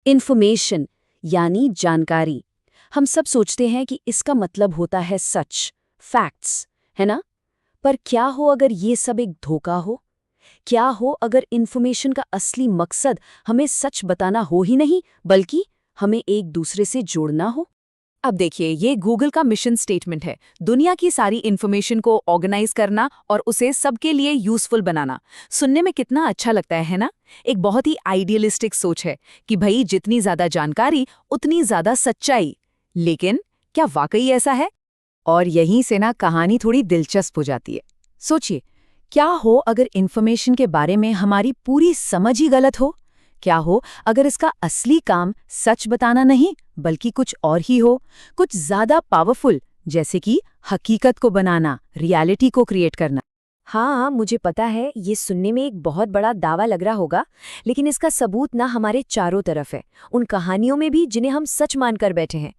Information यानी जानकारी। हम सब सोचते हैं कि इसका मतलब होता है सच, फैक्ट्स, है ना? पर क्या हो अगर ये सब एक धोखा हो? क्या हो अगर इन्फॉर्मेशन का असली मकसद हमें सच बताना हो ही नहीं, बल्कि हमें एक दूसरे से जोड़ना हो? अब देखिए, ये गूगल का मिशन स्टेटमेंट है। दुनिया की सारी इन्फॉर्मेशन को ऑर्गेनाइज करना और उसे सबके लिए यूजफुल बनाना। सुनने में कितना अच्छा लगता है ना? एक बहुत ही आइडियलिस्टिक सोच है कि भाई जितनी ज्यादा जानकारी उतनी ज्यादा सच्चाई। लेकिन क्या वाकई ऐसा है? और यहीं से ना कहानी थोड़ी दिलचस्प हो जाती है। सोचिए, क्या हो अगर इन्फॉर्मेशन के बारे में हमारी पूरी समझ ही गलत हो? क्या हो अगर इसका असली काम सच बताना नहीं बल्कि कुछ और ही हो, कुछ ज्यादा पावरफुल, जैसे कि हकीकत को बनाना, रियलिटी को क्रिएट करना। हाँ, मुझे पता है ये सुनने में एक बहुत बड़ा दावा लग रहा होगा, लेकिन इसका सबूत ना हमारे चारों तरफ है, उन कहानियों में भी जिन्हें हम सच मानकर बैठे हैं।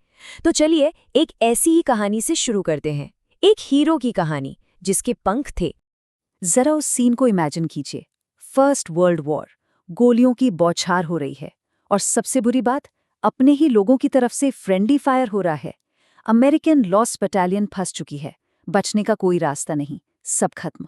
तो चलिए एक ऐसी ही कहानी से शुरू करते हैं। एक हीरो की कहानी जिसके पंख थे। जरा उस सीन को इमेजिन कीजिए। फर्स्ट वर्ल्ड वॉर, गोलियों की बौछार हो रही है, और सबसे बुरी बात, अपने ही लोगों की तरफ से फ्रेंडली फायर हो रहा है। अमेरिकन लॉस बटालियन फंस चुकी है, बचने का कोई रास्ता नहीं, सब खत्म।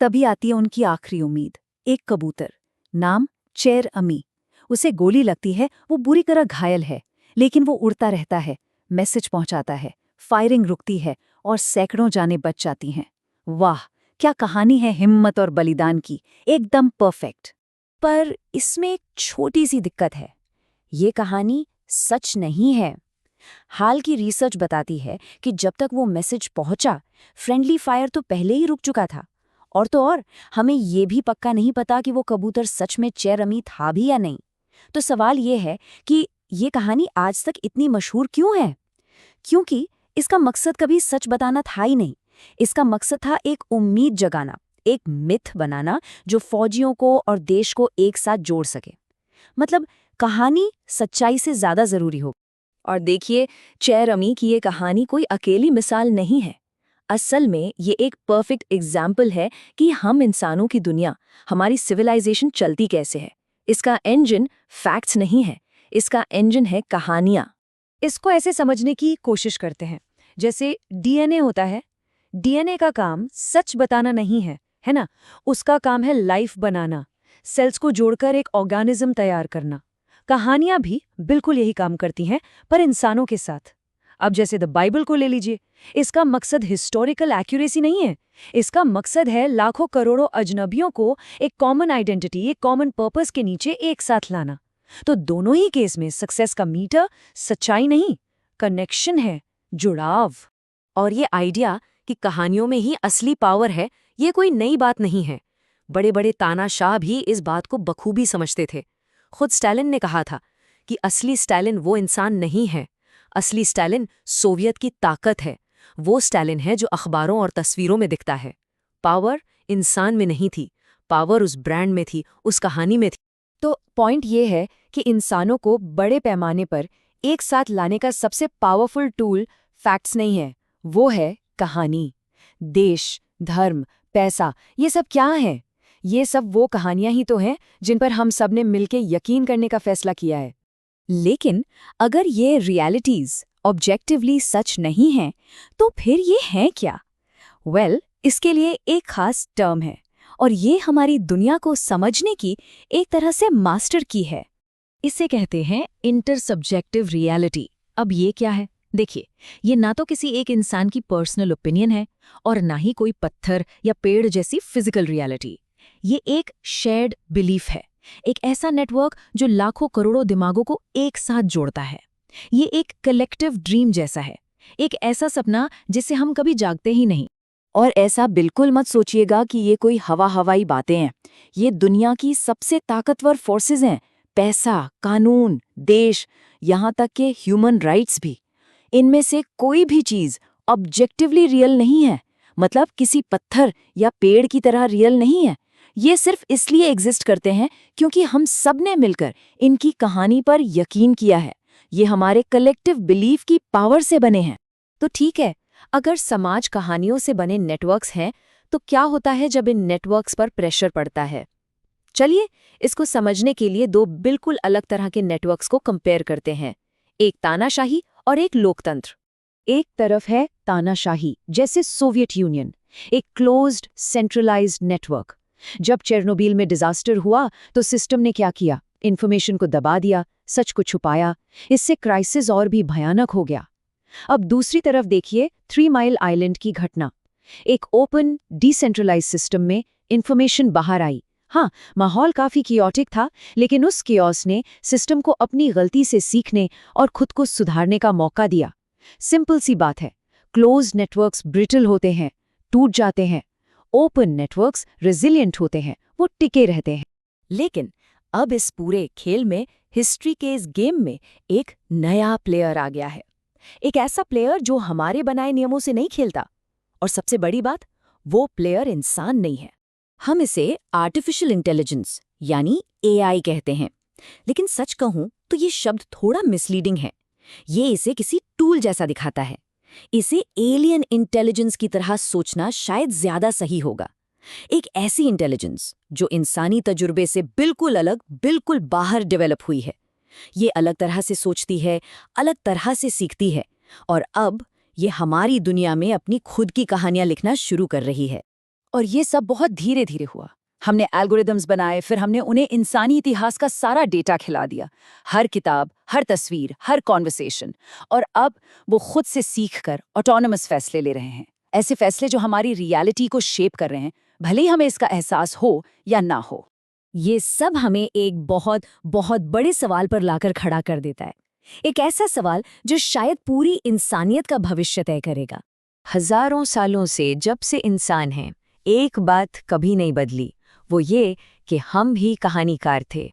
तभी आती है उनकी आखिरी उम्मीद, एक कबूतर, नाम चेर अमी। उसे गोली लगती है, वो बुरी तरह घायल है, लेकिन वो उड़ता रहता है, मैसेज पहुंचाता है, फायरिंग रुकती है और सैकड़ों जानें बच जाती हैं। वाह, क्या कहानी है हिम्मत और बलिदान की, एकदम परफेक्ट। पर इसमें एक छोटी सी दिक्कत है, ये कहानी सच नहीं है। हाल की रिसर्च बताती है कि जब तक वो मैसेज पहुंचा, फ्रेंडली फायर तो पहले ही रुक चुका था। और तो और, हमें ये भी पक्का नहीं पता कि वो कबूतर सच में चेर अमी था भी या नहीं। तो सवाल ये है कि ये कहानी आज तक इतनी मशहूर क्यों है? क्योंकि इसका मकसद कभी सच बताना था ही नहीं। इसका मकसद था एक उम्मीद जगाना, एक मिथ बनाना जो फौजियों को और देश को एक साथ जोड़ सके। मतलब कहानी सच्चाई से ज्यादा जरूरी हो। और देखिए, चेर अमी की ये कहानी कोई अकेली मिसाल नहीं है। असल में ये एक परफेक्ट एग्जाम्पल है कि हम इंसानों की दुनिया, हमारी सिविलाइजेशन चलती कैसे है। इसका इंजन फैक्ट्स नहीं है, इसका इंजन है कहानियां। इसको ऐसे समझने की कोशिश करते हैं जैसे डीएनए होता है। डीएनए का काम सच बताना नहीं है ना? उसका काम है लाइफ बनाना, सेल्स को जोड़कर एक ऑर्गेनिज्म तैयार करना। कहानियां भी बिल्कुल यही काम करती हैं, पर इंसानों के साथ। अब जैसे द बाइबल को ले लीजिए, इसका मकसद हिस्टोरिकल एक्यूरेसी नहीं है, इसका मकसद है लाखों करोड़ों अजनबियों को एक कॉमन आइडेंटिटी, एक कॉमन पर्पस के नीचे एक साथ लाना। तो दोनों ही केस में सक्सेस का मीटर सच्चाई नहीं, कनेक्शन है, जुड़ाव। और ये आइडिया कि कहानियों में ही असली पावर है, ये कोई नई बात नहीं है। बड़े बड़े तानाशाह भी इस बात को बखूबी समझते थे। खुद स्टालिन ने कहा था कि असली स्टालिन वो इंसान नहीं है, असली स्टालिन सोवियत की ताकत है। वो स्टालिन है जो अखबारों और तस्वीरों में दिखता है। पावर इंसान में नहीं थी, पावर उस ब्रांड में थी, उस कहानी में थी। तो पॉइंट ये है कि इंसानों को बड़े पैमाने पर एक साथ लाने का सबसे पावरफुल टूल फैक्ट्स नहीं है, वो है कहानी। देश, धर्म, पैसा, ये सब क्या है? ये सब वो कहानियां ही तो हैं जिन पर हम सब ने मिलकर यकीन करने का फैसला किया है। लेकिन अगर ये रियलिटीज ऑब्जेक्टिवली सच नहीं हैं, तो फिर ये हैं क्या? इसके लिए एक खास टर्म है, और ये हमारी दुनिया को समझने की एक तरह से मास्टर की है। इसे कहते हैं इंटरसब्जेक्टिव रियलिटी। अब ये क्या है? देखिए, ये ना तो किसी एक इंसान की पर्सनल ओपिनियन है और ना ही कोई पत्थर या पेड़ जैसी फिजिकल रियलिटी। ये एक शेयर्ड बिलीफ है, एक ऐसा नेटवर्क जो लाखों करोड़ों दिमागों को एक साथ जोड़ता है। ये एक कलेक्टिव ड्रीम जैसा है, एक ऐसा सपना जिससे हम कभी जागते ही नहीं। और ऐसा बिल्कुल मत सोचिएगा कि ये कोई हवाई बातें हैं। ये दुनिया की सबसे ताकतवर फोर्सेस हैं, पैसा, कानून, देश, यहाँ तक के ह्यूमन राइट्स भी। इनमें से कोई भी चीज ऑब्जेक्टिवली रियल नहीं है, मतलब किसी पत्थर या पेड़ की तरह रियल नहीं है। ये सिर्फ इसलिए एग्जिस्ट करते हैं क्योंकि हम सब ने मिलकर इनकी कहानी पर यकीन किया है। ये हमारे कलेक्टिव बिलीफ की पावर से बने हैं। तो ठीक है, अगर समाज कहानियों से बने नेटवर्क्स हैं, तो क्या होता है जब इन नेटवर्क्स पर प्रेशर पड़ता है? चलिए इसको समझने के लिए दो बिल्कुल अलग तरह के नेटवर्क्स को कंपेयर करते हैं, एक तानाशाही और एक लोकतंत्र। एक तरफ है तानाशाही, जैसे सोवियत यूनियन, एक क्लोज्ड सेंट्रलाइज्ड नेटवर्क। जब चेरनोबिल में डिजास्टर हुआ तो सिस्टम ने क्या किया? इन्फॉर्मेशन को दबा दिया, सच को छुपाया। इससे क्राइसिस और भी भयानक हो गया। अब दूसरी तरफ देखिए 3 माइल आइलैंड की घटना। एक ओपन डिसेंट्रलाइज्ड सिस्टम में इन्फॉर्मेशन बाहर आई। हाँ, माहौल काफी कियोटिक था, लेकिन उस कियोस ने सिस्टम को अपनी गलती से सीखने और खुद को सुधारने का मौका दिया। सिंपल सी बात है, क्लोज्ड नेटवर्क्स ब्रिटल होते हैं, टूट जाते हैं। ओपन नेटवर्क्स रेजिलिएंट होते हैं, वो टिके रहते हैं। लेकिन अब इस पूरे खेल में, हिस्ट्री के इस गेम में एक नया प्लेयर आ गया है। एक ऐसा प्लेयर जो हमारे बनाए नियमों से नहीं खेलता। और सबसे बड़ी बात, वो प्लेयर इंसान नहीं है। हम इसे आर्टिफिशियल इंटेलिजेंस यानी एआई कहते हैं। लेकिन सच कहूं तो ये शब्द थोड़ा मिसलीडिंग है। ये इसे किसी टूल जैसा दिखाता है। इसे एलियन इंटेलिजेंस की तरह सोचना शायद ज्यादा सही होगा। एक ऐसी इंटेलिजेंस जो इंसानी तजुर्बे से बिल्कुल अलग, बिल्कुल बाहर डेवलप हुई है। ये अलग तरह से सोचती है, अलग तरह से सीखती है, और अब ये हमारी दुनिया में अपनी खुद की कहानियां लिखना शुरू कर रही है। और ये सब बहुत धीरे धीरे हुआ। हमने एल्गोरिदम्स बनाए, फिर हमने उन्हें इंसानी इतिहास का सारा डेटा खिला दिया, हर किताब, हर तस्वीर, हर कॉन्वर्सेशन। और अब वो खुद से सीखकर ऑटोनमस फैसले ले रहे हैं, ऐसे फैसले जो हमारी रियलिटी को शेप कर रहे हैं, भले ही हमें इसका एहसास हो या ना हो। ये सब हमें एक बहुत बहुत बड़े सवाल पर लाकर खड़ा कर देता है। एक ऐसा सवाल जो शायद पूरी इंसानियत का भविष्य तय करेगा। हजारों सालों से जब से इंसान हैं, एक बात कभी नहीं बदली, वो ये कि हम भी कहानीकार थे।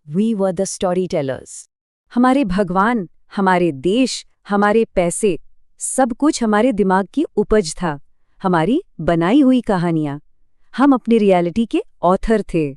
We were the story tellers. हमारे भगवान, हमारे देश, हमारे पैसे, सब कुछ हमारे दिमाग की उपज था, हमारी बनाई हुई कहानियां। हम अपनी रियलिटी के ऑथर थे।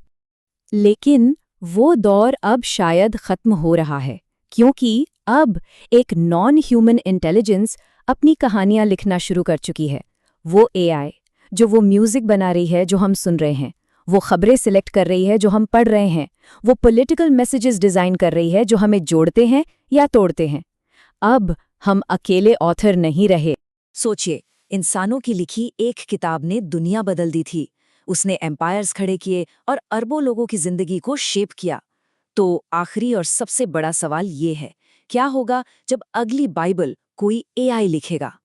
लेकिन वो दौर अब शायद खत्म हो रहा है, क्योंकि अब एक नॉन ह्यूमन इंटेलिजेंस अपनी कहानियां लिखना शुरू कर चुकी है। वो एआई जो वो म्यूजिक बना रही है जो हम सुन रहे हैं, वो खबरें सिलेक्ट कर रही है जो हम पढ़ रहे हैं, वो पॉलिटिकल मैसेजेस डिजाइन कर रही है जो हमें जोड़ते हैं या तोड़ते हैं। अब हम अकेले ऑथर नहीं रहे। सोचिए, इंसानों की लिखी एक किताब ने दुनिया बदल दी थी। उसने एम्पायर्स खड़े किए और अरबों लोगों की जिंदगी को शेप किया। तो आखिरी और सबसे बड़ा सवाल ये है, क्या होगा जब अगली बाइबल कोई एआई लिखेगा?